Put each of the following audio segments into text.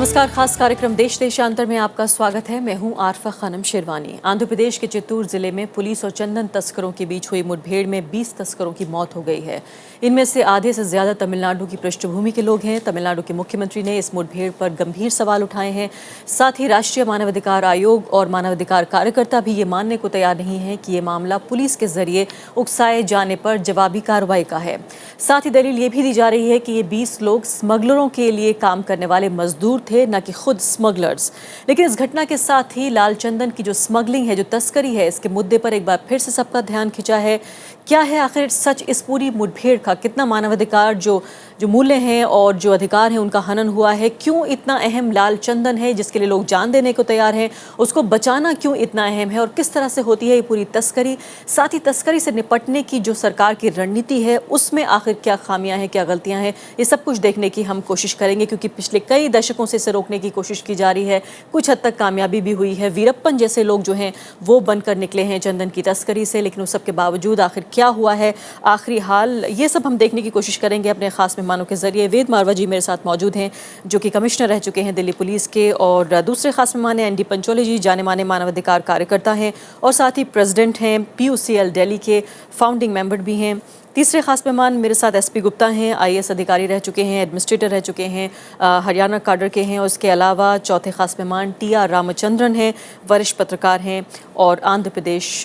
नमस्कार, खास कार्यक्रम देश देशांतर में आपका स्वागत है। मैं हूं आरफा खानम शेरवानी। आंध्र प्रदेश के चित्तूर जिले में पुलिस और चंदन तस्करों के बीच हुई मुठभेड़ में 20 तस्करों की मौत हो गई है। इनमें से आधे से ज्यादा तमिलनाडु की पृष्ठभूमि के लोग हैं। तमिलनाडु के मुख्यमंत्री ने इस मुठभेड़ पर गंभीर सवाल उठाए हैं। साथ ही राष्ट्रीय मानवाधिकार आयोग और मानवाधिकार कार्यकर्ता भी ये मानने को तैयार नहीं है कि ये मामला पुलिस के जरिए उकसाए जाने पर जवाबी कार्रवाई का है। साथ ही दलील ये भी दी जा रही है कि ये 20 लोग स्मगलरों के लिए काम करने वाले मजदूर थे, न कि खुद स्मगलर्स। लेकिन इस घटना के साथ ही लाल चंदन की जो स्मगलिंग है, जो तस्करी है, इसके मुद्दे पर एक बार फिर से सबका ध्यान खिंचा है। क्या है आखिर सच इस पूरी मुठभेड़ का? कितना मानवाधिकार जो मूल्य हैं और जो अधिकार हैं उनका हनन हुआ है? क्यों इतना अहम लाल चंदन है जिसके लिए लोग जान देने को तैयार हैं? उसको बचाना क्यों इतना अहम है और किस तरह से होती है ये पूरी तस्करी? साथ ही तस्करी से निपटने की जो सरकार की रणनीति है उसमें आखिर क्या खामियां हैं, क्या गलतियां हैं, ये सब कुछ देखने की हम कोशिश करेंगे, क्योंकि पिछले कई दशकों से इसे रोकने की कोशिश की जा रही है। कुछ हद तक कामयाबी भी हुई है। वीरप्पन जैसे लोग जो हैं वो बनकर निकले हैं चंदन की तस्करी से, लेकिन उस सब के बावजूद आखिर क्या हुआ है, आखिरी हाल, ये सब हम देखने की कोशिश करेंगे अपने खास मेहमानों के जरिए। वेद मारवा जी मेरे साथ मौजूद हैं, जो कि कमिश्नर रह चुके हैं दिल्ली पुलिस के, और दूसरे खास मेहमान हैं एनडी पंचोली जी, जाने माने मानवाधिकार कार्यकर्ता हैं और साथ ही प्रेसिडेंट हैं PUCL दिल्ली के, फाउंडिंग मेंबर भी हैं। तीसरे खास मेहमान मेरे साथ SP गुप्ता हैं, IAS अधिकारी रह चुके हैं, एडमिनिस्ट्रेटर रह चुके हैं, हरियाणा काडर के हैं। और इसके अलावा चौथे खास मेहमान TR रामचंद्रन हैं, वरिष्ठ पत्रकार हैं और आंध्र प्रदेश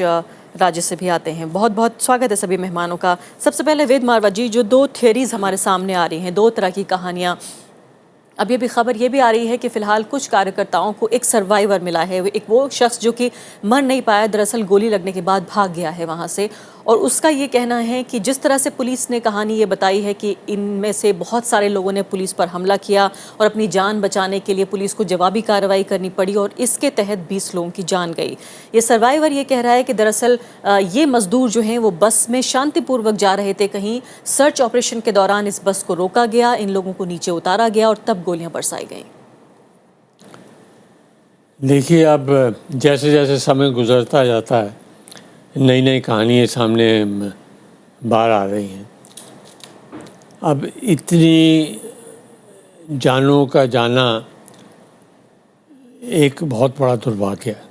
राज्य से भी आते हैं। बहुत बहुत स्वागत है सभी मेहमानों का। सबसे पहले वेद मारवा जी, जो दो थियरीज हमारे सामने आ रही हैं, दो तरह की कहानियाँ। अब ये भी खबर ये भी आ रही है कि फिलहाल कुछ कार्यकर्ताओं को एक सर्वाइवर मिला है, एक वो शख्स जो कि मर नहीं पाया, दरअसल गोली लगने के बाद भाग गया है वहाँ से। और उसका ये कहना है कि जिस तरह से पुलिस ने कहानी ये बताई है कि इनमें से बहुत सारे लोगों ने पुलिस पर हमला किया और अपनी जान बचाने के लिए पुलिस को जवाबी कार्रवाई करनी पड़ी और इसके तहत 20 लोगों की जान गई। ये सर्वाइवर ये कह रहा है कि दरअसल ये मजदूर जो हैं वो बस में शांतिपूर्वक जा रहे थे, कहीं सर्च ऑपरेशन के दौरान इस बस को रोका गया, इन लोगों को नीचे उतारा गया और तब गोलियां बरसाई गई। देखिए, अब जैसे जैसे समय गुजरता जाता है नई नई कहानियाँ सामने बाहर आ रही हैं। अब इतनी जानों का जाना एक बहुत बड़ा दुर्भाग्य है।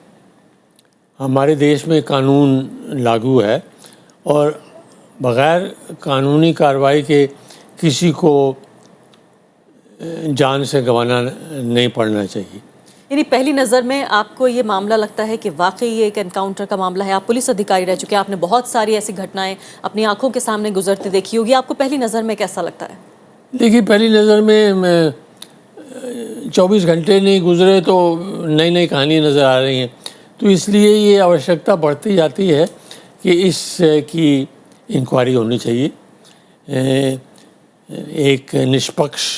हमारे देश में कानून लागू है और बग़ैर कानूनी कार्रवाई के किसी को जान से गंवाना नहीं पड़ना चाहिए। यानी पहली नज़र में आपको ये मामला लगता है कि वाकई ये एक एनकाउंटर का मामला है? आप पुलिस अधिकारी रह चुके हैं, आपने बहुत सारी ऐसी घटनाएं अपनी आंखों के सामने गुजरती देखी होगी, आपको पहली नज़र में कैसा लगता है? देखिए, पहली नज़र में 24 घंटे नहीं गुजरे तो नई नई कहानियाँ नज़र आ रही हैं। तो इसलिए ये आवश्यकता बढ़ती जाती है कि इसकी इंक्वायरी होनी चाहिए, एक निष्पक्ष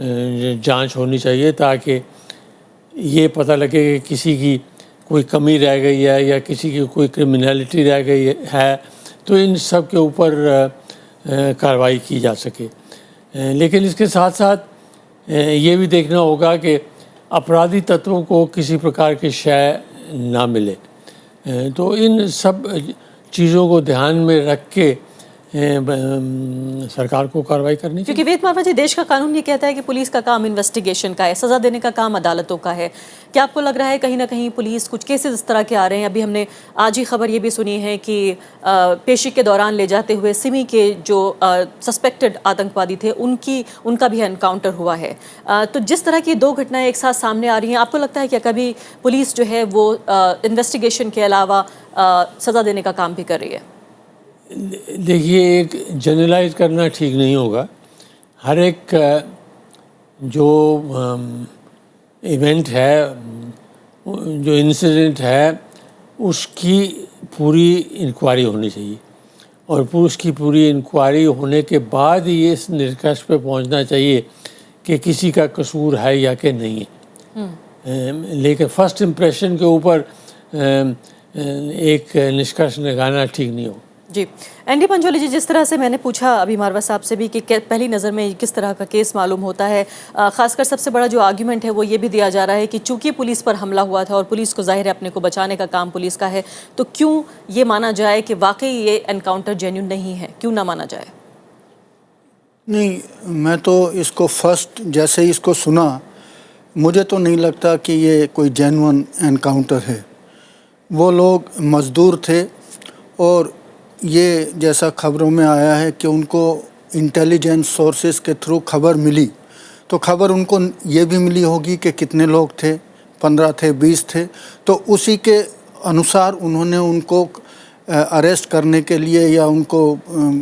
जांच होनी चाहिए, ताकि ये पता लगे कि किसी की कोई कमी रह गई है या किसी की कोई क्रिमिनलिटी रह गई है, तो इन सब के ऊपर कार्रवाई की जा सके। लेकिन इसके साथ साथ ये भी देखना होगा कि अपराधी तत्वों को किसी प्रकार की शय ना मिले। तो इन सब चीज़ों को ध्यान में रख के सरकार को कार्रवाई करनी चाहिए। क्योंकि वेद मारवा जी, देश का कानून ये कहता है कि पुलिस का काम इन्वेस्टिगेशन का है, सज़ा देने का काम अदालतों का है। क्या आपको लग रहा है कहीं ना कहीं पुलिस, कुछ केसेस इस तरह के आ रहे हैं? अभी हमने आज ही खबर ये भी सुनी है कि पेशी के दौरान ले जाते हुए सिमी के जो सस्पेक्टेड आतंकवादी थे उनका भी एनकाउंटर हुआ है। तो जिस तरह की दो घटनाएं एक साथ सामने आ रही हैं, आपको लगता है कि कभी पुलिस जो है वो इन्वेस्टिगेशन के अलावा सज़ा देने का काम भी कर रही है? देखिए, एक जनरलाइज करना ठीक नहीं होगा। हर एक जो इवेंट है, जो इंसिडेंट है, उसकी पूरी इंक्वायरी होनी चाहिए और उसकी पूरी इंक्वायरी होने के बाद ही इस निष्कर्ष पे पहुंचना चाहिए कि किसी का कसूर है या कि नहीं है। लेकिन फर्स्ट इम्प्रेशन के ऊपर एक निष्कर्ष लगाना ठीक नहीं हो। जी, एनडी पंचोली जी, जिस तरह से मैंने पूछा अभी मारवा साहब से भी कि पहली नज़र में किस तरह का केस मालूम होता है, खासकर सबसे बड़ा जो आर्ग्यूमेंट है वो ये भी दिया जा रहा है कि चूंकि पुलिस पर हमला हुआ था और पुलिस को जाहिर है अपने को बचाने का काम पुलिस का है, तो क्यों ये माना जाए कि वाकई ये एनकाउंटर जेन्युइन नहीं है? क्यों ना माना जाए? नहीं, मैं तो इसको फर्स्ट जैसे ही इसको सुना मुझे तो नहीं लगता कि ये कोई जेन्युइन एनकाउंटर है। वो लोग मज़दूर थे और ये जैसा खबरों में आया है कि उनको इंटेलिजेंस सोर्सेज के थ्रू खबर मिली, तो खबर उनको ये भी मिली होगी कि कितने लोग थे, 15 थे, 20 थे, तो उसी के अनुसार उन्होंने उनको अरेस्ट करने के लिए या उनको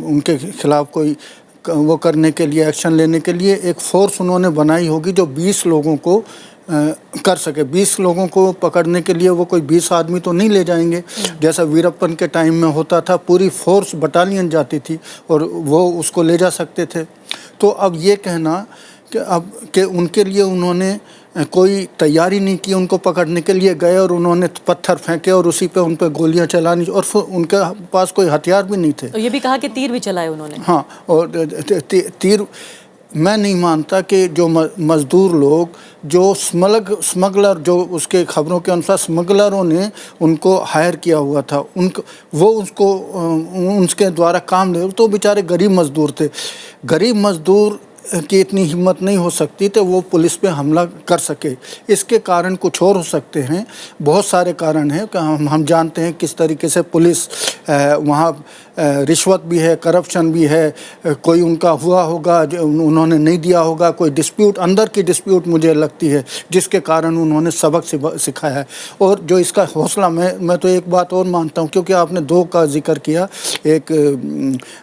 उनके खिलाफ़ कोई वो करने के लिए, एक्शन लेने के लिए एक फ़ोर्स उन्होंने बनाई होगी जो 20 लोगों को कर सके। 20 लोगों को पकड़ने के लिए वो कोई 20 आदमी तो नहीं ले जाएंगे जैसा वीरप्पन के टाइम में होता था, पूरी फोर्स बटालियन जाती थी और वो उसको ले जा सकते थे। तो अब ये कहना कि उनके लिए उन्होंने कोई तैयारी नहीं की, उनको पकड़ने के लिए गए और उन्होंने पत्थर फेंके और उसी पे उन पे गोलियां चलानी, और फिर उनके पास कोई हथियार भी नहीं थे। तो ये भी कहा कि तीर भी चलाए उन्होंने। हाँ, और तीर मैं नहीं मानता कि जो मज़दूर लोग जो स्मगलर जो उसके खबरों के अनुसार स्मगलरों ने उनको हायर किया हुआ था, उनके द्वारा काम ले, तो बेचारे गरीब मज़दूर थे। गरीब मज़दूर की इतनी हिम्मत नहीं हो सकती तो वो पुलिस पे हमला कर सके। इसके कारण कुछ और हो सकते हैं, बहुत सारे कारण हैं कि हम जानते हैं किस तरीके से पुलिस वहाँ रिश्वत भी है, करप्शन भी है, कोई उनका हुआ होगा जो उन्होंने नहीं दिया होगा, कोई डिस्प्यूट, अंदर की डिस्प्यूट मुझे लगती है जिसके कारण उन्होंने सबक सिखाया है। और जो इसका हौसला, मैं तो एक बात और मानता हूँ, क्योंकि आपने 2 का जिक्र किया, एक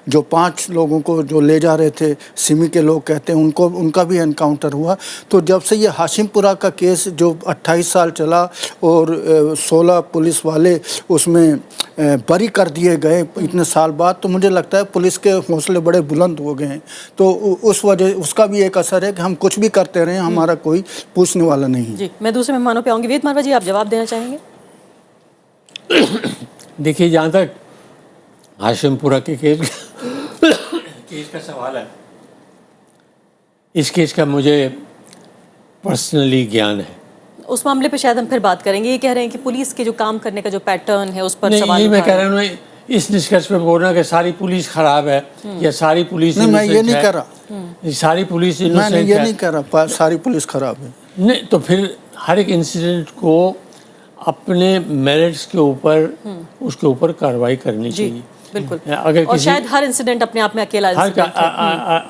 जो 5 लोगों को जो ले जा रहे थे सिमी के लोग कहते हैं, उनका भी एनकाउंटर हुआ। तो जब से ये हाशिमपुरा का केस जो 28 साल चला और 16 पुलिस वाले उसमें बरी कर दिए गए इतने साल बाद, तो मुझे लगता है पुलिस के हौसले बड़े बुलंद हो गए हैं। तो उस वजह उसका भी एक असर है कि हम कुछ भी करते रहें, हमारा कोई पूछने वाला नहीं। जी, मैं दूसरे मेहमानों पे आऊँगी। वेद मारवा जी, आप जवाब देना चाहेंगे? देखिए, जहाँ तक हाशिमपुरा के केस का सवाल है, इस केस का मुझे पर्सनली ज्ञान है। उस मामले पे शायद हम फिर बात करेंगे। ये कह रहे हैं कि पुलिस के जो काम करने का जो पैटर्न है उस पर नहीं, सवाल ये मैं उठा कह रहे रहा हूँ, इस निष्कर्ष पे बोलना कि सारी पुलिस खराब है या सारी पुलिस नहीं, मैं ये नहीं है, कह रहा, सारी पुलिस मैं इनोसेंट ये है, नहीं कह रहा सारी पुलिस खराब है। नहीं, तो फिर हर एक इंसिडेंट को अपने मेरिट्स के ऊपर उसके ऊपर कार्रवाई करनी जी, चाहिए। बिल्कुल। अगर और शायद हर इंसिडेंट अपने आप में अकेला हर का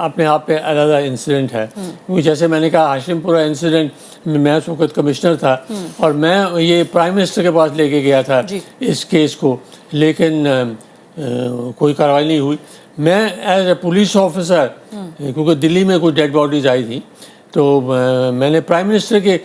अपने आप पे अलग इंसिडेंट है। क्योंकि जैसे मैंने कहा, हाशिमपुरा इंसिडेंट में मैं उस वक्त कमिश्नर था और मैं ये प्राइम मिनिस्टर के पास लेके गया था इस केस को, लेकिन कोई कार्रवाई नहीं हुई। मैं एज ए पुलिस ऑफिसर, क्योंकि दिल्ली में कुछ डेड बॉडीज आई थी, तो मैंने प्राइम मिनिस्टर के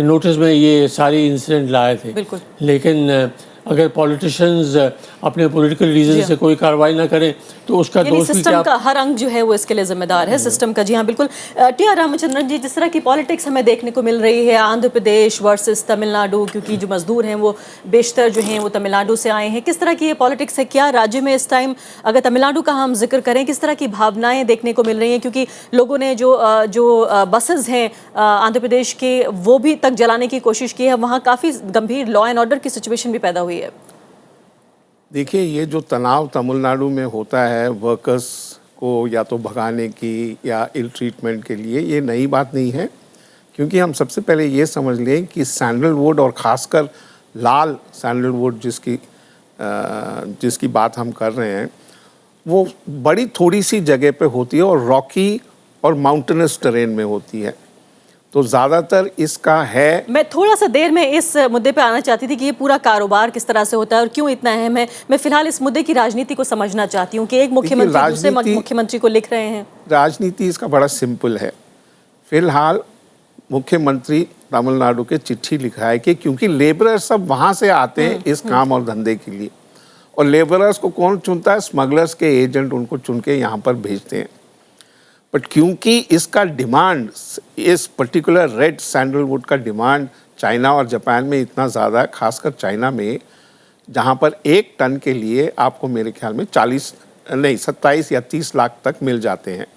नोटिस में ये सारी इंसिडेंट लाए थे। लेकिन अगर पॉलिटिशियंस अपने पॉलिटिकल रीजन से कोई कार्रवाई ना करें तो उसका दोष भी सिस्टम का हर अंग जो है वो इसके लिए जिम्मेदार है, सिस्टम का। जी हाँ, बिल्कुल। टी.आर. रामचंद्रन जी, जिस तरह की पॉलिटिक्स हमें देखने को मिल रही है, आंध्र प्रदेश वर्सेस तमिलनाडु, क्योंकि जो मजदूर हैं वो बेशतर जो हैं वो तमिलनाडु से आए हैं, किस तरह की ये पॉलिटिक्स है? क्या राज्य में इस टाइम, अगर तमिलनाडु का हम जिक्र करें, किस तरह की भावनाएं देखने को मिल रही हैं? क्योंकि लोगों ने जो बसेज हैं आंध्र प्रदेश के, वो भी तक जलाने की कोशिश की है। वहाँ काफ़ी गंभीर लॉ एंड ऑर्डर की सिचुएशन भी पैदा हुई है। देखिए, ये जो तनाव तमिलनाडु में होता है वर्कर्स को या तो भगाने की या इल ट्रीटमेंट के लिए, ये नई बात नहीं है। क्योंकि हम सबसे पहले ये समझ लें कि सैंडलवुड, और ख़ासकर लाल सैंडलवुड जिसकी बात हम कर रहे हैं, वो बड़ी थोड़ी सी जगह पे होती है और रॉकी और माउंटेनस टेरेन में होती है। तो ज़्यादातर इसका है। मैं थोड़ा सा देर में इस मुद्दे पे आना चाहती थी कि ये पूरा कारोबार किस तरह से होता है और क्यों इतना अहम है। मैं फिलहाल इस मुद्दे की राजनीति को समझना चाहती हूँ कि एक मुख्यमंत्री दूसरे मुख्यमंत्री को लिख रहे हैं। राजनीति इसका बड़ा सिंपल है। फिलहाल मुख्यमंत्री तमिलनाडु के चिट्ठी लिखा है कि क्योंकि लेबरर सब वहाँ से आते हैं इस काम और धंधे के लिए, और लेबरर्स को कौन चुनता है? स्मगलर्स के एजेंट उनको चुन के यहाँ पर भेजते हैं। बट क्योंकि इसका डिमांड, इस पर्टिकुलर रेड सैंडलवुड का डिमांड चाइना और जापान में इतना ज़्यादा है, खासकर चाइना में, जहाँ पर 1 टन के लिए आपको मेरे ख्याल में 27 या 30 लाख तक मिल जाते हैं।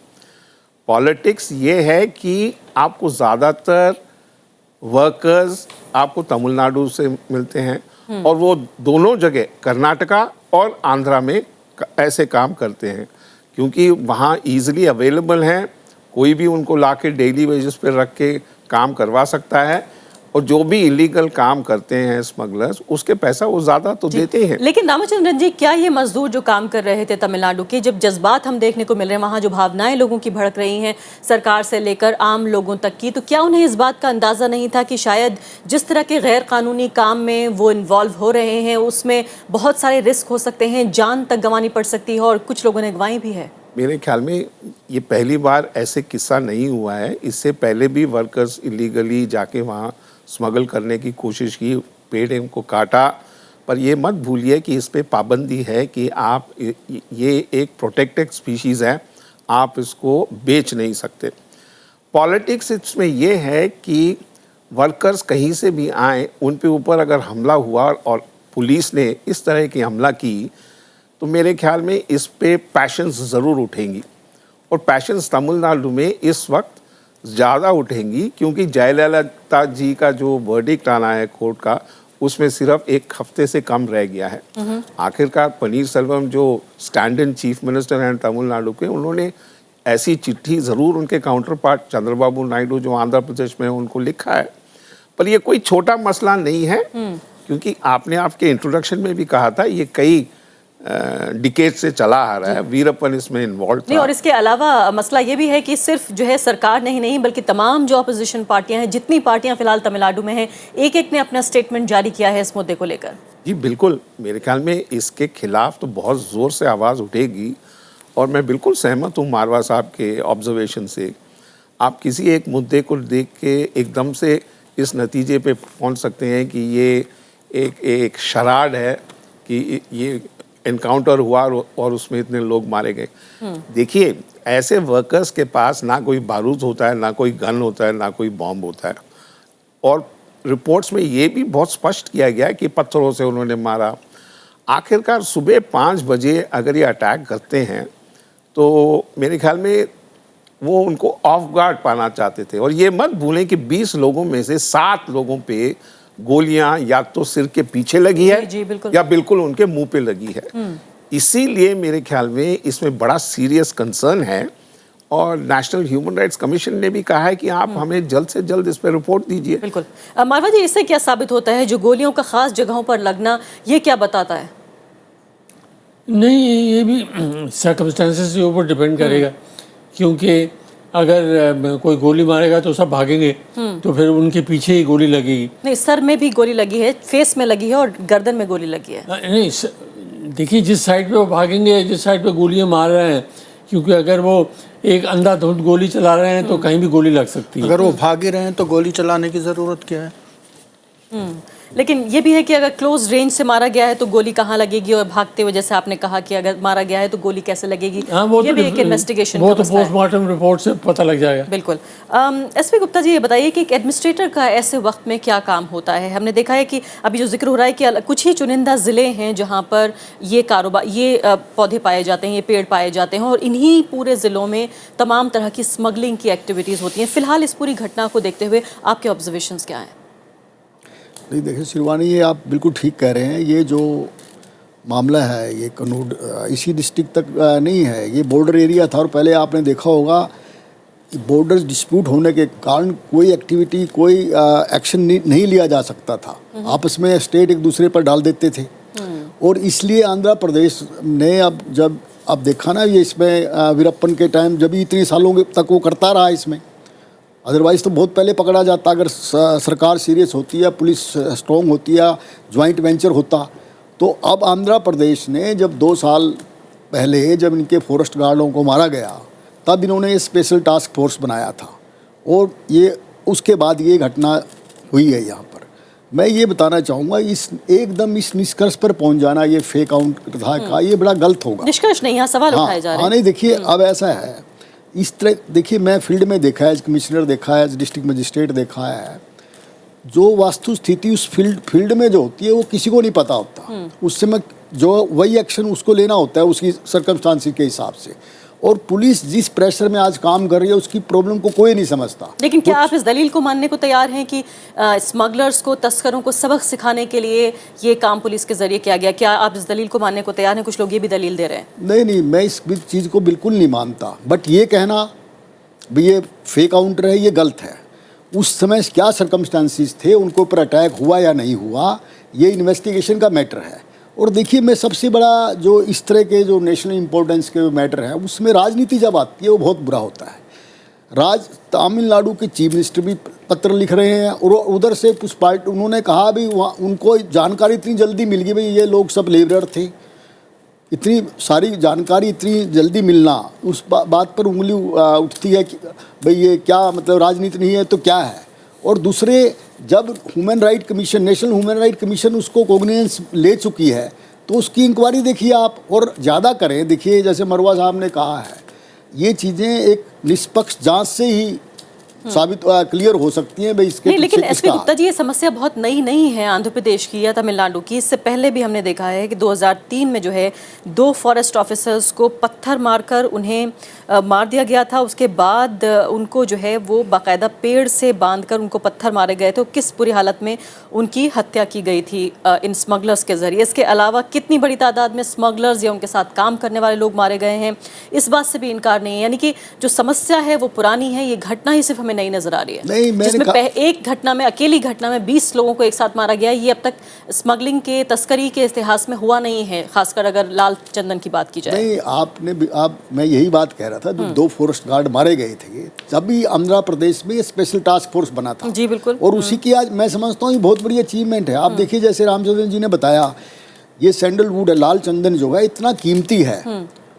पॉलिटिक्स ये है कि आपको ज़्यादातर वर्कर्स आपको तमिलनाडु से मिलते हैं और वो दोनों जगह कर्नाटका और आंध्रा में ऐसे काम करते हैं क्योंकि वहाँ ईजिली अवेलेबल हैं। कोई भी उनको ला के डेली वेजेस पे रख के काम करवा सकता है, और जो भी इलीगल काम करते हैं स्मगलर्स, उसके पैसा वो ज़्यादा तो देते ही हैं। लेकिन रामचंद्रन जी, क्या ये मजदूर जो काम कर रहे थे तमिलनाडु के, जब जज्बात हम देखने को मिल रहे हैं, वहाँ जो भावनाएं लोगों की भड़क रही हैं सरकार से लेकर आम लोगों तक की, तो क्या उन्हें इस बात का अंदाज़ा नहीं था कि शायद जिस तरह के गैर कानूनी काम में वो इन्वॉल्व हो रहे हैं उसमें बहुत सारे रिस्क हो सकते हैं, जान तक गंवानी पड़ सकती है, और कुछ लोगों ने गंवाई भी है? मेरे ख्याल में ये पहली बार ऐसे किस्सा नहीं हुआ है। इससे पहले भी वर्कर्स इलीगली जाके वहाँ स्मगल करने की कोशिश की, पेड़ को काटा। पर ये मत भूलिए कि इस पे पाबंदी है कि आप ये एक प्रोटेक्टेड स्पीशीज़ है, आप इसको बेच नहीं सकते। पॉलिटिक्स इसमें ये है कि वर्कर्स कहीं से भी आए, उन पे ऊपर अगर हमला हुआ और पुलिस ने इस तरह की हमला की, तो मेरे ख्याल में इस पे पैशंस ज़रूर उठेंगी, और पैशंस तमिलनाडु में इस वक्त ज़्यादा उठेंगी, क्योंकि जयललिता जी का जो वर्डिक्ट आना है कोर्ट का, उसमें सिर्फ एक हफ्ते से कम रह गया है। आखिरकार पनीर सेल्वम जो स्टैंड इन चीफ मिनिस्टर हैं तमिलनाडु के, उन्होंने ऐसी चिट्ठी ज़रूर उनके काउंटर पार्ट चंद्रबाबू नायडू जो आंध्र प्रदेश में उनको लिखा है। पर ये कोई छोटा मसला नहीं है, क्योंकि आपने आपके इंट्रोडक्शन में भी कहा था ये कई डिकेड से चला आ रहा है, वीरप्पन इसमें इन्वॉल्व था। नहीं, और इसके अलावा मसला ये भी है कि सिर्फ जो है सरकार नहीं बल्कि तमाम जो अपोजिशन पार्टियां हैं, जितनी पार्टियां फिलहाल तमिलनाडु में हैं, एक एक ने अपना स्टेटमेंट जारी किया है इस मुद्दे को लेकर। जी बिल्कुल, मेरे ख्याल में इसके खिलाफ तो बहुत ज़ोर से आवाज़ उठेगी, और मैं बिल्कुल सहमत हूँ मारवा साहब के ऑब्जर्वेशन से। आप किसी एक मुद्दे को देख के एकदम से इस नतीजे पे पहुँच सकते हैं कि ये एक शराड है कि ये एनकाउंटर हुआ और उसमें इतने लोग मारे गए। देखिए, ऐसे वर्कर्स के पास ना कोई बारूद होता है, ना कोई गन होता है, ना कोई बॉम्ब होता है, और रिपोर्ट्स में ये भी बहुत स्पष्ट किया गया है कि पत्थरों से उन्होंने मारा। आखिरकार सुबह 5 बजे अगर ये अटैक करते हैं, तो मेरे ख्याल में वो उनको ऑफ गार्ड पाना चाहते थे। और ये मत भूलें कि 20 लोगों में से 7 लोगों पे गोलियां या तो सिर के पीछे लगी है, जी, बिल्कुल। या बिल्कुल उनके मुंह पे लगी है। इसीलिए मेरे ख्याल में इसमें बड़ा सीरियस कंसर्न है, और नेशनल ह्यूमन राइट्स कमीशन ने भी कहा है कि आप हमें जल्द से जल्द इस पर रिपोर्ट दीजिए। बिल्कुल। मारवा जी, इससे क्या साबित होता है जो गोलियों का खास जगहों पर लगना, ये क्या बताता है? नहीं, ये भी सर्कमस्टेंसेस के ऊपर डिपेंड करेगा, क्योंकि अगर कोई गोली मारेगा तो सब भागेंगे, तो फिर उनके पीछे ही गोली लगेगी। नहीं, सर में भी गोली लगी है, फेस में लगी है और गर्दन में गोली लगी है। नहीं, देखिए जिस साइड पे वो भागेंगे, जिस साइड पे गोलियां मार रहे हैं, क्योंकि अगर वो एक अंधाधुंध गोली चला रहे हैं तो कहीं भी गोली लग सकती है। अगर वो भागे रहे हैं तो गोली चलाने की ज़रूरत क्या है? लेकिन ये भी है कि अगर क्लोज रेंज से मारा गया है तो गोली कहाँ लगेगी, और भागते हुए जैसे आपने कहा कि अगर मारा गया है तो गोली कैसे लगेगी, हाँ, वो ये तो भी एक इन्वेस्टिगेशन वो का तो मसला है। पोस्टमार्टम रिपोर्ट से पता लग जाएगा। बिल्कुल। एसपी गुप्ता जी, ये बताइए कि एक एडमिनिस्ट्रेटर का ऐसे वक्त में क्या काम होता है? हमने देखा है कि अभी जो जिक्र हो रहा है कि कुछ ही चुनिंदा ज़िले हैं जहाँ पर ये कारोबार, ये पौधे पाए जाते हैं, ये पेड़ पाए जाते हैं, और इन्हीं पूरे ज़िलों में तमाम तरह की स्मगलिंग की एक्टिविटीज़ होती हैं। फिलहाल इस पूरी घटना को देखते हुए आपके ऑब्जर्वेशंस क्या हैं? नहीं, देखिए शिरवानी, ये आप बिल्कुल ठीक कह रहे हैं। ये जो मामला है ये कनूड इसी डिस्ट्रिक्ट तक नहीं है, ये बॉर्डर एरिया था, और पहले आपने देखा होगा बॉर्डर डिस्प्यूट होने के कारण कोई एक्टिविटी, कोई एक्शन नहीं लिया जा सकता था। आपस में स्टेट एक दूसरे पर डाल देते थे, और इसलिए आंध्र प्रदेश ने अब देखा ना, ये इसमें वीरप्पन के टाइम जब इतने सालों तक वो करता रहा इसमें, अदरवाइज़ तो बहुत पहले पकड़ा जाता अगर सरकार सीरियस होती है, पुलिस स्ट्रॉन्ग होती है, ज्वाइंट वेंचर होता। तो अब आंध्र प्रदेश ने जब 2 साल पहले जब इनके फॉरेस्ट गार्डों को मारा गया, तब इन्होंने ये स्पेशल टास्क फोर्स बनाया था, और ये उसके बाद ये घटना हुई है यहाँ पर। मैं ये बताना चाहूँगा, एकदम इस निष्कर्ष पर पहुँच जाना ये फेक आउट था, ये बड़ा गलत होगा। निष्कर्ष नहीं, यहाँ सवाल उठाए जा रहे हैं। नहीं, देखिए अब ऐसा है, इस तरह देखिए, मैं फील्ड में देखा है, कमिश्नर देखा है, डिस्ट्रिक्ट मजिस्ट्रेट देखा है, जो वास्तु स्थिति उस फील्ड में जो होती है वो किसी को नहीं पता होता। उस समय जो वही एक्शन उसको लेना होता है उसकी सर्कमस्टांसिस के हिसाब से, और पुलिस जिस प्रेशर में आज काम कर रही है उसकी प्रॉब्लम को कोई नहीं समझता। लेकिन क्या आप इस दलील को मानने को तैयार हैं कि स्मगलर्स को, तस्करों को सबक सिखाने के लिए ये काम पुलिस के जरिए किया गया? क्या आप इस दलील को मानने को तैयार हैं? कुछ लोग ये भी दलील दे रहे हैं। नहीं, मैं इस चीज़ को बिल्कुल नहीं मानता, बट ये कहना भी ये फेक काउंटर है, ये गलत है। उस समय क्या सर्कमस्टांसिस थे, उनके ऊपर अटैक हुआ या नहीं हुआ, ये इन्वेस्टिगेशन का मैटर है। और देखिए, मैं सबसे बड़ा जो इस तरह के जो नेशनल इम्पोर्टेंस के मैटर है, उसमें राजनीति जब आती है वो बहुत बुरा होता है। तमिलनाडु के चीफ मिनिस्टर भी पत्र लिख रहे हैं और उधर से कुछ पार्टी उन्होंने कहा भी, वहाँ उनको जानकारी इतनी जल्दी मिल गई, भाई ये लोग सब लेबरर थे, इतनी सारी जानकारी इतनी जल्दी मिलना, उस बात पर उंगली उठती है कि भाई ये क्या मतलब राजनीति नहीं है तो क्या है। और दूसरे, जब human right commission, national human right commission उसको कॉग्निजेंस ले चुकी है, तो उसकी इंक्वायरी देखिए आप, और ज़्यादा करें। देखिए, जैसे मरवा साहब ने कहा है, ये चीज़ें एक निष्पक्ष जांच से ही साबित क्लियर हो सकती हैं भाई इसके नहीं, लेकिन पीछे एसपी किसका। गुप्ता जी, ये समस्या बहुत नई नहीं है आंध्र प्रदेश की या तमिलनाडु की। इससे पहले भी हमने देखा है कि 2003 में जो है 2 फॉरेस्ट ऑफिसर्स को पत्थर मारकर उन्हें मार दिया गया था। उसके बाद उनको जो है वो बाकायदा पेड़ से बांधकर उनको पत्थर मारे गए थे। तो किस बुरी हालत में उनकी हत्या की गई थी इन स्मगलर्स के जरिए। इसके अलावा कितनी बड़ी तादाद में स्मगलर्स या उनके साथ काम करने वाले लोग मारे गए हैं, इस बात से भी इनकार नहीं है। यानी कि जो समस्या है वो पुरानी है, ये घटना ही सिर्फ हमें नई नजर आ रही है। नहीं, जिसमें एक घटना में, अकेली घटना में 20 लोगों को एक साथ मारा गया। ये अब तक स्मगलिंग के, तस्करी के इतिहास में हुआ नहीं है, खासकर अगर लाल चंदन की बात की जाए। नहीं, मैं यही बात कह रहा था, जो 2 फॉरेस्ट गार्ड मारे गए थे, तभी आंध्र प्रदेश में स्पेशल टास्क फोर्स बना था। जी बिल्कुल। और उसी की आज मैं समझता हूँ ये बहुत बड़ी अचीवमेंट है। आप देखिए, जैसे रामचंद्रन जी ने बताया, ये सैंडलवुड है, लाल चंदन जो है इतना कीमती है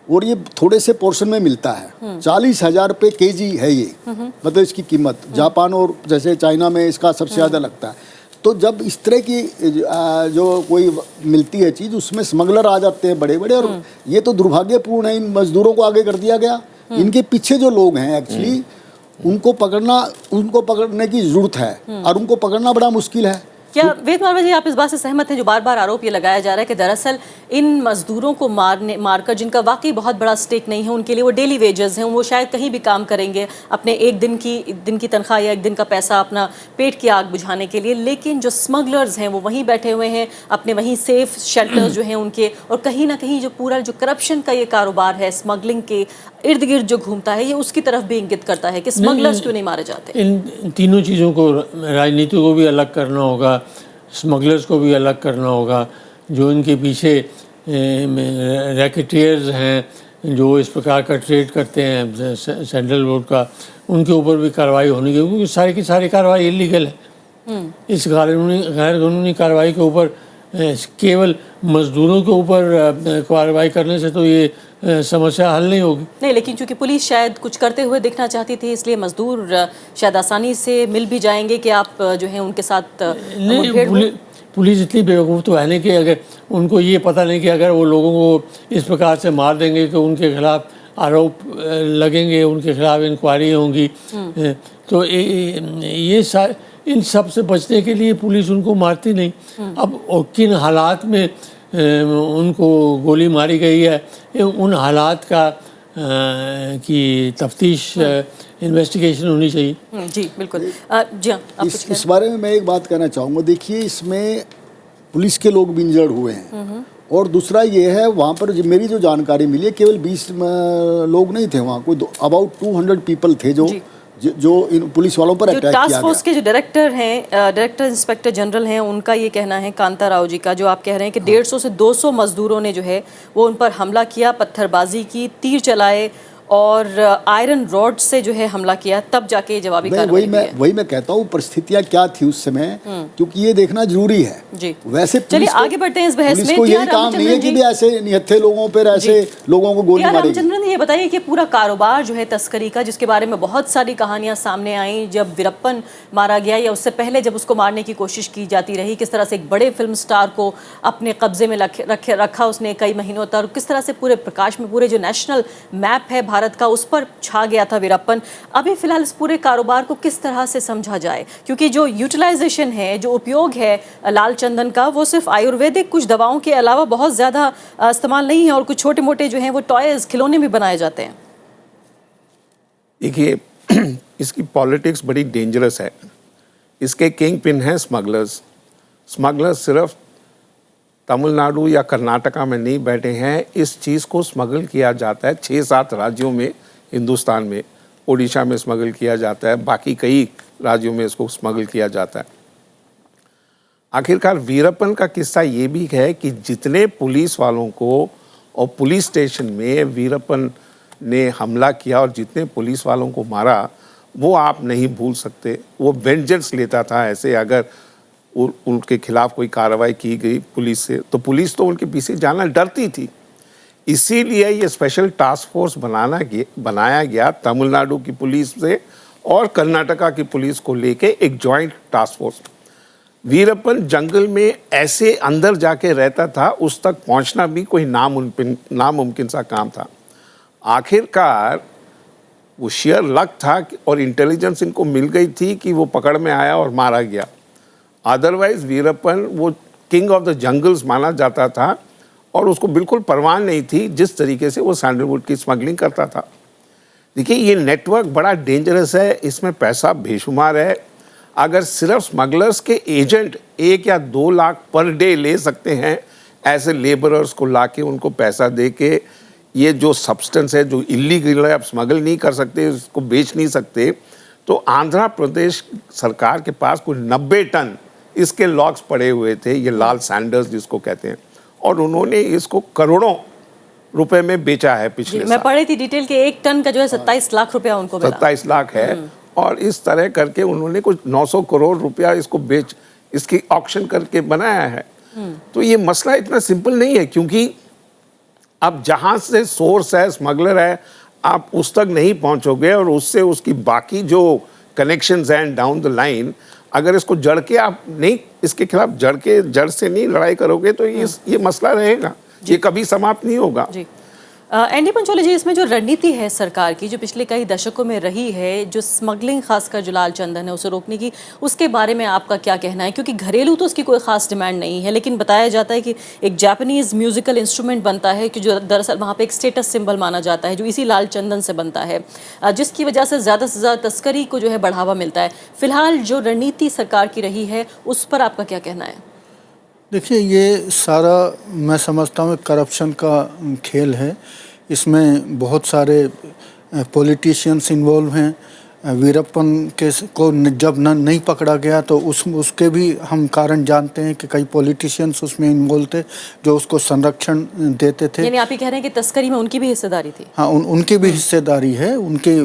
और ये थोड़े से पोर्शन में मिलता है। 40,000 रुपये केजी है ये, मतलब इसकी कीमत। जापान और जैसे चाइना में इसका सबसे ज़्यादा लगता है। तो जब इस तरह की जो कोई मिलती है चीज़, उसमें स्मगलर आ जाते हैं बड़े बड़े, और ये तो दुर्भाग्यपूर्ण है। इन मजदूरों को आगे कर दिया गया। इनके पीछे जो लोग हैं एक्चुअली, उनको पकड़ने की ज़रूरत है, और उनको पकड़ना बड़ा मुश्किल है। क्या वेद मारवा जी, आप इस बात से सहमत हैं, जो बार बार आरोप ये लगाया जा रहा है कि दरअसल इन मजदूरों को मारकर, जिनका वाकई बहुत बड़ा स्टेक नहीं है, उनके लिए वो डेली वेजेस हैं, वो शायद कहीं भी काम करेंगे अपने एक दिन की तनख्वाह या एक दिन का पैसा अपना पेट की आग बुझाने के लिए, लेकिन जो स्मगलर्स हैं वो वहीं बैठे हुए हैं, अपने वहीं सेफ शेल्टर्स जो हैं उनके, और कहीं ना कहीं जो पूरा जो करप्शन का ये कारोबार है स्मगलिंग के इर्द गिर्द जो घूमता है, ये उसकी तरफ भी इंगित करता है कि स्मगलर्स क्यों नहीं मारे जाते। इन तीनों चीज़ों को, राजनीति को भी अलग करना होगा, स्मगलर्स को भी अलग करना होगा। जो इनके पीछे रैकेटियर्स हैं, जो इस प्रकार का ट्रेड करते हैं सैंडलवुड का, उनके ऊपर भी कार्रवाई होनी चाहिए, क्योंकि सारी की सारी कार्रवाई इलीगल है। इस गैर कानूनी कार्रवाई के ऊपर केवल मजदूरों के ऊपर कार्रवाई करने से तो ये समस्या हल नहीं होगी। नहीं, लेकिन चूंकि पुलिस शायद कुछ करते हुए दिखना चाहती थी, इसलिए मजदूर शायद आसानी से मिल भी जाएंगे कि आप जो है उनके साथ नहीं। पुलिस इतनी बेवकूफ़ तो है नहीं कि अगर उनको ये पता नहीं कि अगर वो लोगों को इस प्रकार से मार देंगे कि उनके खिलाफ आरोप लगेंगे, उनके खिलाफ इंक्वायरी होंगी, तो ये इन सब से बचने के लिए पुलिस उनको मारती नहीं। अब और किन हालात में उनको गोली मारी गई है, उन हालात का की तफ्तीश, इन्वेस्टिगेशन होनी चाहिए। जी बिल्कुल। जी हाँ, इस बारे में मैं एक बात कहना चाहूँगा। देखिए, इसमें पुलिस के लोग भी इंजर्ड हुए हैं, और दूसरा ये है, वहाँ पर मेरी जो जानकारी मिली है, केवल 20 लोग नहीं थे वहाँ, कोई अबाउट 200 पीपल थे जो इन पुलिस वालों पर अटैक किया गया। टास्क फोर्स के जो डायरेक्टर हैं, डायरेक्टर इंस्पेक्टर जनरल हैं, उनका ये कहना है, कांता राव जी का, जो आप कह रहे हैं कि 150 से 200 मजदूरों ने जो है वो उन पर हमला किया, पत्थरबाजी की, तीर चलाए और आयरन रॉड से जो है हमला किया, तब जाके जवाबी कार्रवाई की है। वही मैं कहता हूँ, परिस्थितियाँ क्या थी उस समय, क्योंकि ये देखना जरूरी है। जी, वैसे चलिए आगे बढ़ते हैं इस बहस में। को यही काम नहीं है कि भी ऐसे निहत्थे लोगों पर ऐसे लोगों को गोली मारेगी। रामचंद्रन, ये बताइए कि पूरा कारोबार जो है तस्करी का, जिसके बारे में बहुत सारी कहानियां सामने आई, जब वीरप्पन मारा गया या उससे पहले जब उसको मारने की कोशिश की जाती रही, किस तरह से एक बड़े फिल्म स्टार को अपने कब्जे में रखा उसने कई महीनों तक, किस तरह से पूरे प्रकाश में पूरे जो नेशनल मैप है भारत का, उस पर छा गया था वीरप्पन। अभी फिलहाल इस पूरे कारोबार को किस तरह से समझा जाए, क्योंकि जो यूटिलाइजेशन है, जो उपयोग है लाल चंदन का, वो सिर्फ आयुर्वेदिक कुछ दवाओं के अलावा बहुत ज़्यादा इस्तेमाल नहीं है, और कुछ छोटे मोटे जो हैं वो टॉयज, खिलौने भी बनाए जाते हैं। देखिए, इसकी पॉलिटिक्स बड़ी डेंजरस है। इसके किंग पिन हैं स्मगलर्स। स्मगलर्स सिर्फ तमिलनाडु या कर्नाटका में नहीं बैठे हैं, इस चीज़ को स्मगल किया जाता है 6-7 राज्यों में, हिंदुस्तान में, ओडिशा में स्मगल किया जाता है, बाकी कई राज्यों में इसको स्मगल किया जाता है। आखिरकार वीरप्पन का किस्सा ये भी है कि जितने पुलिस वालों को और पुलिस स्टेशन में वीरप्पन ने हमला किया और जितने पुलिस वालों को मारा, वो आप नहीं भूल सकते। वो वेंजेंस लेता था ऐसे, अगर उनके खिलाफ कोई कार्रवाई की गई पुलिस से, तो पुलिस तो उनके पीछे जाना डरती थी। इसीलिए ये स्पेशल टास्क फोर्स बनाया गया तमिलनाडु की पुलिस से और कर्नाटका की पुलिस को लेके, एक जॉइंट टास्क फोर्स। वीरप्पन जंगल में ऐसे अंदर जाके रहता था, उस तक पहुंचना भी कोई नामुमकिन सा काम था। आखिरकार वो शेयर लक था और इंटेलिजेंस इनको मिल गई थी कि वो पकड़ में आया और मारा गया। अदरवाइज वीरप्पन वो किंग ऑफ द जंगल्स माना जाता था और उसको बिल्कुल परवाह नहीं थी जिस तरीके से वो सैंडलवुड की स्मगलिंग करता था। देखिए, ये नेटवर्क बड़ा डेंजरस है, इसमें पैसा बेशुमार है। अगर सिर्फ स्मगलर्स के एजेंट 1 या 2 लाख पर डे ले सकते हैं ऐसे लेबरर्स को लाके उनको पैसा दे के, ये जो सब्सटेंस है जो इलीगल है, आप स्मगल नहीं कर सकते, इसको बेच नहीं सकते, तो आंध्र प्रदेश सरकार के पास कुछ 90 टन इसके लॉग्स पड़े हुए थे, ये लाल सैंडर्स जिसको कहते हैं, और उन्होंने इसको करोड़ों रुपए में बेचा है पिछले साल। मैं पढ़ी थी डिटेल के 1 टन का जो है 27 लाख रुपया उनको मिला। 27 लाख है, और इस तरह करके उन्होंने कुछ 900 करोड़ रुपया इसको इसकी ऑक्शन करके बनाया है। तो ये मसला इतना सिंपल नहीं है, क्योंकि अब जहाँ से सोर्स है, स्मगलर है, आप उस तक नहीं पहुँचोगे और उससे उसकी बाकी जो कनेक्शंस हैं डाउन द लाइन, अगर इसको जड़ के आप नहीं, इसके खिलाफ जड़ से नहीं लड़ाई करोगे तो ये मसला रहेगा, ये कभी समाप्त नहीं होगा। जी एनडी पंचोली जी, इसमें जो रणनीति है सरकार की, जो पिछले कई दशकों में रही है, जो स्मगलिंग खासकर जो लाल चंदन है उसे रोकने की, उसके बारे में आपका क्या कहना है? क्योंकि घरेलू तो उसकी कोई खास डिमांड नहीं है, लेकिन बताया जाता है कि एक जापानीज म्यूजिकल इंस्ट्रूमेंट बनता है कि जो दरअसल वहाँ पे एक स्टेटस सिंबल माना जाता है, जो इसी लाल चंदन से बनता है, जिसकी वजह से ज़्यादा तस्करी को जो है बढ़ावा मिलता है। फिलहाल जो रणनीति सरकार की रही है उस पर आपका क्या कहना है? देखिए, ये सारा मैं समझता हूँ करप्शन का खेल है। इसमें बहुत सारे पॉलिटिशियंस इन्वॉल्व हैं। वीरप्पन के को जब नहीं पकड़ा गया तो उसके भी हम कारण जानते हैं कि कई पॉलिटिशियंस उसमें इन्वॉल्व थे जो उसको संरक्षण देते थे। यानी आप ये कह रहे हैं कि तस्करी में उनकी भी हिस्सेदारी थी? हाँ, उनकी भी हिस्सेदारी है, उनके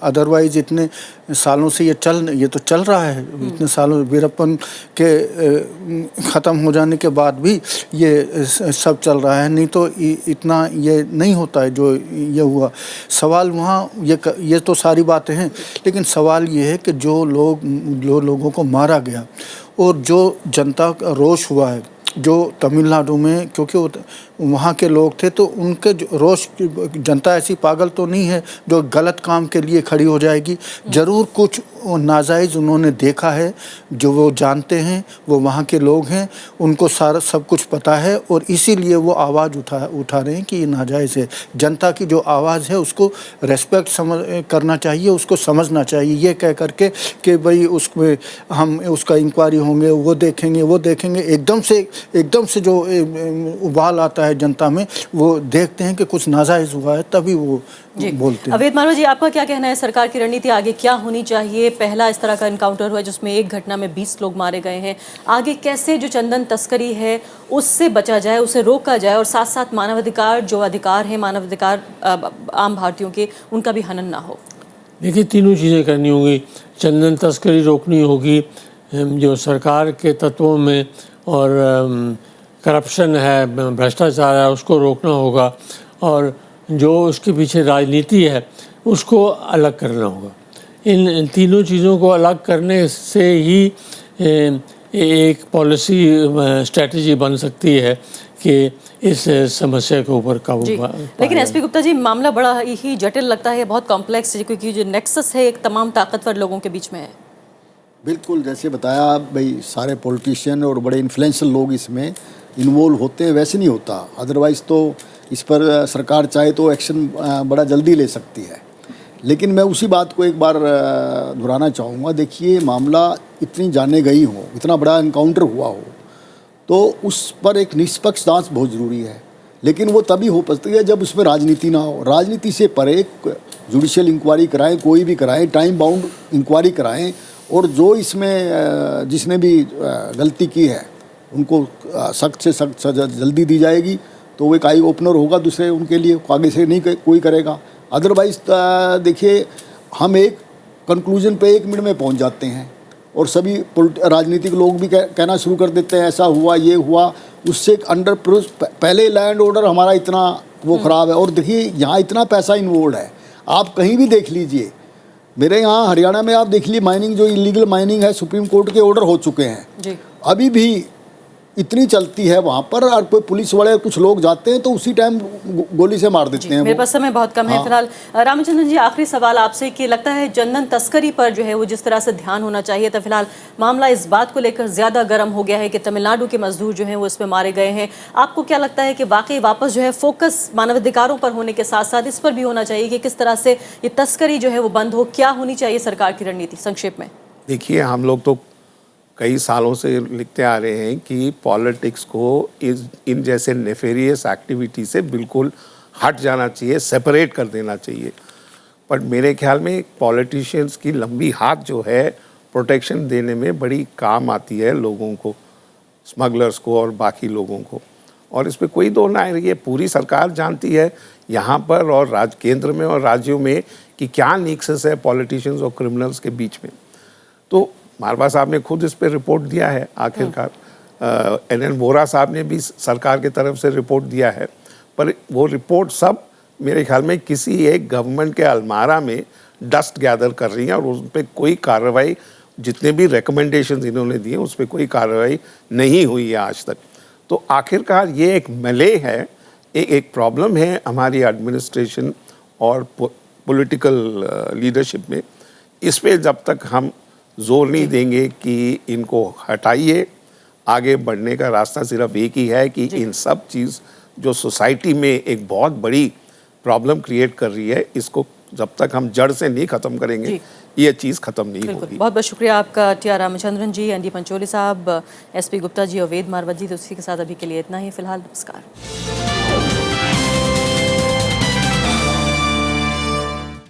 अदरवाइज इतने सालों से ये तो चल रहा है, इतने सालों वीरप्पन के ख़त्म हो जाने के बाद भी ये सब चल रहा है, नहीं तो इतना ये नहीं होता है जो ये हुआ। सवाल वहाँ ये तो सारी बातें हैं, लेकिन सवाल ये है कि जो लोगों को मारा गया और जो जनता का रोष हुआ है जो तमिलनाडु में, क्योंकि वो वहाँ के लोग थे, तो उनके रोष, जनता ऐसी पागल तो नहीं है जो गलत काम के लिए खड़ी हो जाएगी। ज़रूर कुछ नाजायज़ उन्होंने देखा है, जो वो जानते हैं, वो वहाँ के लोग हैं, उनको सारा सब कुछ पता है और इसीलिए वो आवाज़ उठा रहे हैं कि ये नाजायज़ है। जनता की जो आवाज़ है उसको रेस्पेक्ट करना चाहिए, उसको समझना चाहिए, ये कह करके कि भाई उसमें हम उसका इंक्वायरी होंगे, वो देखेंगे, एकदम से जो उबाल आता है जनता में, वो देखते हैं कि कुछ नाजायज़ हुआ है तभी वो बोलते हैं। अवैध मानव जी, आपका क्या कहना है? सरकार की रणनीति आगे क्या होनी चाहिए? पहला इस तरह का एनकाउंटर हुआ जिसमें एक घटना में 20 लोग मारे गए हैं। आगे कैसे जो चंदन तस्करी है उससे बचा जाए, उसे रोका जाए और साथ साथ मानवाधिकार जो अधिकार है, मानवाधिकार आम भारतीयों के, उनका भी हनन ना हो? देखिए, तीनों चीज़ें करनी होगी। चंदन तस्करी रोकनी होगी, जो सरकार के तत्वों में और करप्शन है, भ्रष्टाचार है, उसको रोकना होगा, और जो उसके पीछे राजनीति है उसको अलग करना होगा। इन तीनों चीज़ों को अलग करने से ही एक पॉलिसी स्ट्रेटजी बन सकती है कि इस समस्या के ऊपर काबू पा। लेकिन एसपी गुप्ता जी, मामला बड़ा ही जटिल लगता है, बहुत कॉम्प्लेक्स है, क्योंकि जो नेक्सस है एक तमाम ताकतवर लोगों के बीच में है। बिल्कुल, जैसे बताया भाई, सारे पॉलिटिशियन और बड़े इन्फ्लुएंशियल लोग इसमें इन्वॉल्व होते हैं, वैसे नहीं होता। अदरवाइज़ तो इस पर सरकार चाहे तो एक्शन बड़ा जल्दी ले सकती है। लेकिन मैं उसी बात को एक बार दोहराना चाहूँगा। देखिए, मामला इतनी जाने गई हो, इतना बड़ा एनकाउंटर हुआ हो, तो उस पर एक निष्पक्ष जांच बहुत ज़रूरी है। लेकिन वो तभी हो पाती है जब उसमें राजनीति ना हो। राजनीति से परे जुडिशियल इंक्वायरी कराएं, कोई भी कराएं, टाइम बाउंड इंक्वायरी कराएं, और जो इसमें जिसने भी गलती की है उनको सख्त से सख्त सजा जल्दी दी जाएगी, तो वो एक आई ओपनर होगा दूसरे उनके लिए, आगे से नहीं कोई करेगा। अदरवाइज देखिए, हम एक कंक्लूजन पे 1 मिनट में पहुंच जाते हैं और सभी राजनीतिक लोग भी कहना शुरू कर देते हैं ऐसा हुआ, ये हुआ, उससे अंडर पहले लैंड ऑर्डर हमारा इतना वो ख़राब है। और देखिए यहाँ इतना पैसा इन्वॉल्व है, आप कहीं भी देख लीजिए, मेरे यहाँ हरियाणा में आप देख लीजिए, माइनिंग जो इलीगल माइनिंग है, सुप्रीम कोर्ट के ऑर्डर हो चुके हैं जी। अभी भी इतनी चलती है वहाँ पर, और कोई पुलिस वाले कुछ लोग जाते हैं तो उसी टाइम गोली से मार देते हैं। मेरे पास समय बहुत कम है। फिलहाल रामचंद्रन जी, आखिरी सवाल आपसे कि लगता है चंदन तस्करी पर जो है वो जिस तरह से ध्यान होना चाहिए था, फिलहाल मामला इस बात को लेकर ज्यादा गर्म हो गया है कि तमिलनाडु के मजदूर जो हैं वो इसमें मारे गए हैं। आपको क्या लगता है कि वाकई वापस जो है फोकस मानवाधिकारों पर होने के साथ साथ इस पर भी होना चाहिए कि किस तरह से ये तस्करी जो है वो बंद हो? क्या होनी चाहिए सरकार की रणनीति संक्षेप में? देखिए, हम लोग तो कई सालों से लिखते आ रहे हैं कि पॉलिटिक्स को इन जैसे नेफेरियस एक्टिविटी से बिल्कुल हट जाना चाहिए, सेपरेट कर देना चाहिए। पर मेरे ख्याल में पॉलिटिशियंस की लंबी हाथ जो है प्रोटेक्शन देने में बड़ी काम आती है लोगों को, स्मगलर्स को और बाकी लोगों को, और इस पर कोई दो ना है। ये पूरी सरकार जानती है यहाँ पर और केंद्र में और राज्यों में कि क्या नेक्सस है पॉलिटिशियंस और क्रिमिनल्स के बीच में। तो मारवा साहब ने खुद इस पर रिपोर्ट दिया है आखिरकार, NN वोरा साहब ने भी सरकार की तरफ से रिपोर्ट दिया है, पर वो रिपोर्ट सब मेरे ख्याल में किसी एक गवर्नमेंट के अलमारा में डस्ट गैदर कर रही हैं और उस पर कोई कार्रवाई, जितने भी रिकमेंडेशंस इन्होंने दिए उस पर कोई कार्रवाई नहीं हुई है आज तक। तो आखिरकार ये एक मले है, एक प्रॉब्लम है हमारी एडमिनिस्ट्रेशन और पॉलिटिकल लीडरशिप में। इस पे जब तक हम जोर नहीं देंगे कि इनको हटाइए, आगे बढ़ने का रास्ता सिर्फ एक ही है कि इन सब चीज़ जो सोसाइटी में एक बहुत बड़ी प्रॉब्लम क्रिएट कर रही है, इसको जब तक हम जड़ से नहीं ख़त्म करेंगे ये चीज़ ख़त्म नहीं होगी। बहुत बहुत शुक्रिया आपका TR रामचंद्रन जी, ND पंचोली साहब, SP गुप्ता जी और वेद मारवा जी। तो उसी के साथ अभी के लिए इतना ही फिलहाल। नमस्कार।